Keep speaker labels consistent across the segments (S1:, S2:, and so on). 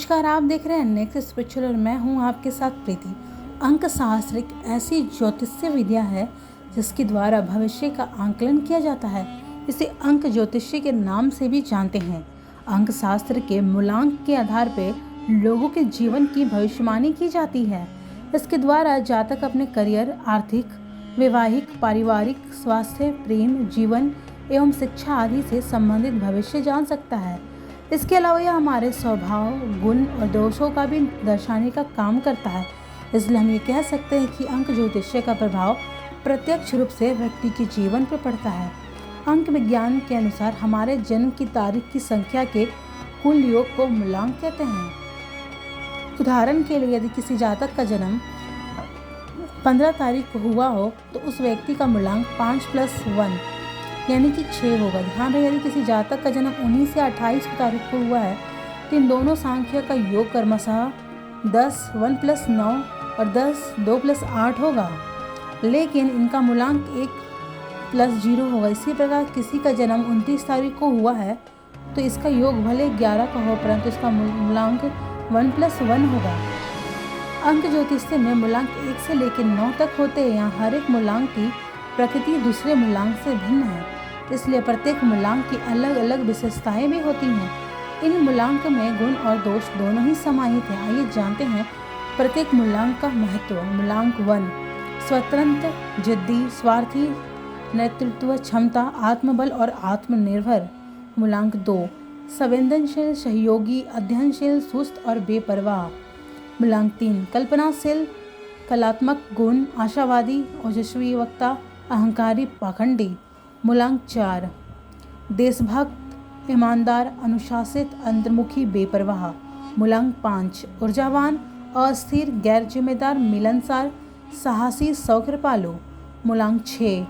S1: नमस्कार, आप देख रहे हैं नेक्स्ट स्पिरिचुअल और मैं हूं आपके साथ प्रीति। अंक शास्त्र एक ऐसी ज्योतिषीय विद्या है जिसके द्वारा भविष्य का आंकलन किया जाता है। इसे अंक ज्योतिषी के नाम से भी जानते हैं। अंक शास्त्र के मूलांक के आधार पर लोगों के जीवन की भविष्यवाणी की जाती है। इसके द्वारा जातक अपने करियर, आर्थिक, वैवाहिक, पारिवारिक, स्वास्थ्य, प्रेम, जीवन एवं शिक्षा आदि से संबंधित भविष्य जान सकता है। इसके अलावा यह हमारे स्वभाव, गुण और दोषों का भी दर्शाने का काम करता है। इसलिए हम ये कह सकते हैं कि अंक ज्योतिष्य का प्रभाव प्रत्यक्ष रूप से व्यक्ति के जीवन पर पड़ता है। अंक विज्ञान के अनुसार हमारे जन्म की तारीख की संख्या के कुल योग को मूलांक कहते हैं। उदाहरण के लिए यदि किसी जातक का जन्म 15 तारीख को हुआ हो तो उस व्यक्ति का मूलांक 5+1 यानी कि 6 होगा। ध्यान रहे, यदि किसी जातक का जन्म 19 या 28 तारीख को हुआ है तो इन दोनों संख्या का योग क्रमशः 10 1+9 और 10 2+8 होगा, लेकिन इनका मूलांक 1+0 होगा। इसी प्रकार किसी का जन्म 29 तारीख को हुआ है तो इसका योग भले 11 का हो परंतु इसका मूलांक 1+1 होगा। अंक ज्योतिष में मूलांक 1 से लेकर 9 तक होते हैं। यहाँ हर एक मूलांक की प्रकृति दूसरे मूलांक से भिन्न है, इसलिए प्रत्येक मूलांक की अलग अलग विशेषताएं भी होती हैं। इन मूलांक में गुण और दोष दोनों ही समाहित हैं। आइए जानते हैं प्रत्येक मूलांक का महत्व। मूलांक 1 स्वतंत्र, जिद्दी, स्वार्थी, नेतृत्व क्षमता, आत्मबल और आत्मनिर्भर। मूलांक 2 संवेदनशील, सहयोगी, अध्ययनशील, सुस्त और बेपरवाह। मूलांक 3 कल्पनाशील, कलात्मक गुण, आशावादी, ओजस्वी वक्ता, अहंकारी, पाखंडी। मूलांक 4 देशभक्त, ईमानदार, अनुशासित, अंतर्मुखी, बेपरवाह। मूलांक 5 ऊर्जावान, अस्थिर, गैर जिम्मेदार, मिलनसार, साहसी, सौकृपालु। मूलांक 6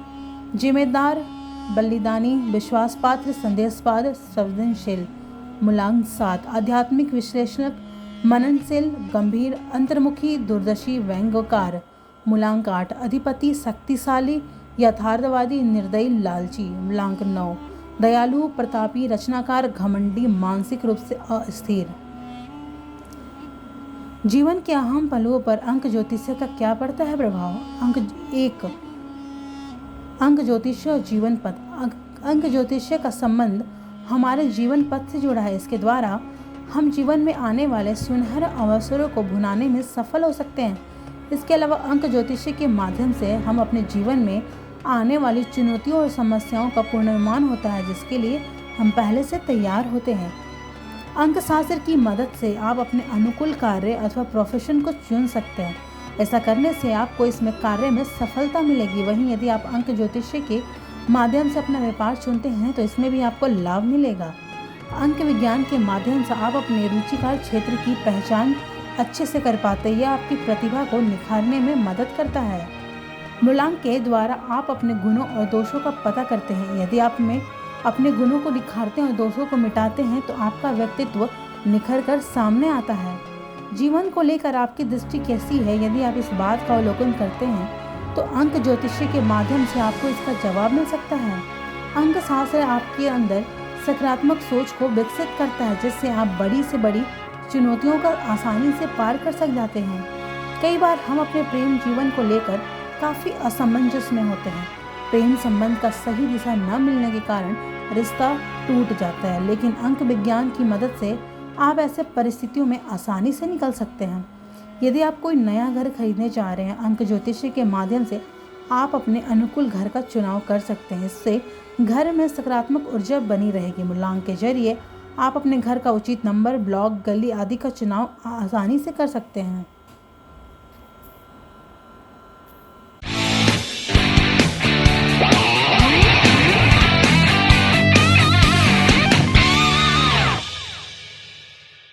S1: जिम्मेदार, बलिदानी, विश्वासपात्र, संदेशपात्र, संवेदनशील। मूलांक 7 आध्यात्मिक, विश्लेषक, मननशील, गंभीर, अंतर्मुखी, दूरदर्शी, व्यंग्यकार। मूलांक 8 अधिपति, शक्तिशाली, यथार्थवादी, निर्दयी, लालची। मूलांक 9 दयालु, प्रतापी, रचनाकार, घमंडी, मानसिक रूप से अस्थिर। जीवन के अहम पहलुओं पर अंक ज्योतिष्य का क्या पड़ता है प्रभाव। अंक ज्योतिष्य और जीवन पथ। अंक ज्योतिष्य का संबंध हमारे जीवन पथ से जुड़ा है। इसके द्वारा हम जीवन में आने वाले सुनहरे अवसरों को भुनाने में सफल हो सकते हैं। इसके अलावा अंक ज्योतिषी के माध्यम से हम अपने जीवन में आने वाली चुनौतियों और समस्याओं का पूर्वानुमान होता है, जिसके लिए हम पहले से तैयार होते हैं। अंक शास्त्र की मदद से आप अपने अनुकूल कार्य अथवा प्रोफेशन को चुन सकते हैं। ऐसा करने से आपको इसमें कार्य में सफलता मिलेगी। वहीं यदि आप अंक ज्योतिषी के माध्यम से अपना व्यापार चुनते हैं तो इसमें भी आपको लाभ मिलेगा। अंक विज्ञान के माध्यम से आप अपने रुचिकार क्षेत्र की पहचान अच्छे से कर पाते हैं। यह आपकी प्रतिभा को निखारने में मदद करता है। मूलांक के द्वारा आप अपने गुणों और दोषों का पता करते हैं। यदि आप में अपने गुणों को निखारते हैं और दोषों को मिटाते हैं तो आपका व्यक्तित्व निखर कर सामने आता है। जीवन को लेकर आपकी दृष्टि कैसी है, यदि आप इस बात का अवलोकन करते हैं तो अंक ज्योतिषी के माध्यम से आपको इसका जवाब मिल सकता है। अंक शास्त्र आपके अंदर सकारात्मक सोच को विकसित करता है, जिससे आप बड़ी से बड़ी चुनौतियों का आसानी से पार कर सक जाते हैं। कई बार हम अपने प्रेम जीवन को लेकर काफ़ी असमंजस में होते हैं। प्रेम संबंध का सही दिशा न मिलने के कारण रिश्ता टूट जाता है, लेकिन अंक विज्ञान की मदद से आप ऐसे परिस्थितियों में आसानी से निकल सकते हैं। यदि आप कोई नया घर खरीदने जा रहे हैं, अंक ज्योतिषी के माध्यम से आप अपने अनुकूल घर का चुनाव कर सकते हैं। इससे घर में सकारात्मक ऊर्जा बनी रहेगी। मूलांक के जरिए आप अपने घर का उचित नंबर, ब्लॉक, गली आदि का चुनाव आसानी से कर सकते हैं।